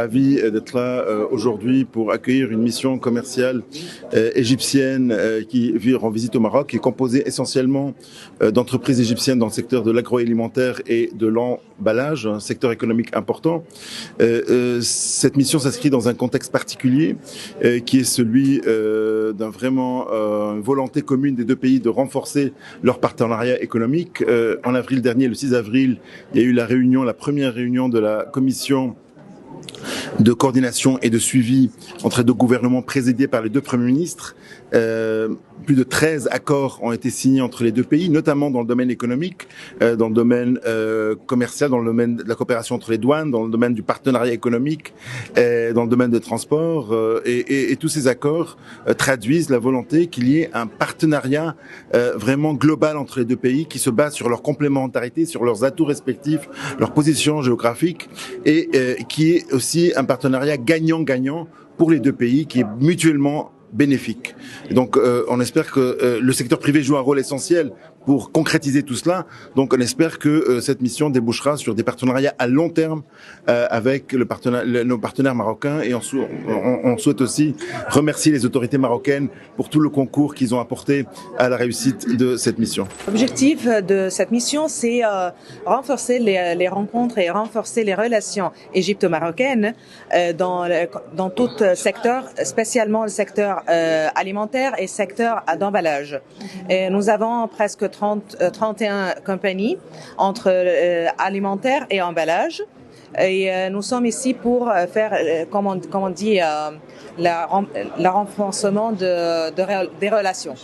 ravi d'être là aujourd'hui pour accueillir une mission commerciale égyptienne qui rend visite au Maroc, qui est composée essentiellement d'entreprises égyptiennes dans le secteur de l'agroalimentaire et de l'emballage, un secteur économique important. Cette mission s'inscrit dans un contexte particulier qui est celui d'un vraiment une volonté commune des deux pays de renforcer leur partenariat économique. En avril dernier, le 6 avril, il y a eu la première réunion de la commission de coordination et de suivi entre les deux gouvernements présidés par les deux premiers ministres. Plus de 13 accords ont été signés entre les deux pays, notamment dans le domaine économique, dans le domaine commercial, dans le domaine de la coopération entre les douanes, dans le domaine du partenariat économique, dans le domaine des transports. Et tous ces accords traduisent la volonté qu'il y ait un partenariat vraiment global entre les deux pays qui se base sur leur complémentarité, sur leurs atouts respectifs, leur position géographique et qui est aussi un partenariat gagnant-gagnant pour les deux pays qui est mutuellement bénéfique. Et donc on espère que le secteur privé joue un rôle essentiel pour concrétiser tout cela. Donc on espère que cette mission débouchera sur des partenariats à long terme avec nos partenaires marocains, et on souhaite aussi remercier les autorités marocaines pour tout le concours qu'ils ont apporté à la réussite de cette mission. L'objectif de cette mission, c'est renforcer les rencontres et renforcer les relations égypto-marocaines dans tout secteur, spécialement le secteur alimentaire et secteur d'emballage. Nous avons presque 31 compagnies entre alimentaire et emballage. Et nous sommes ici pour faire, comme on dit, le renforcement des relations.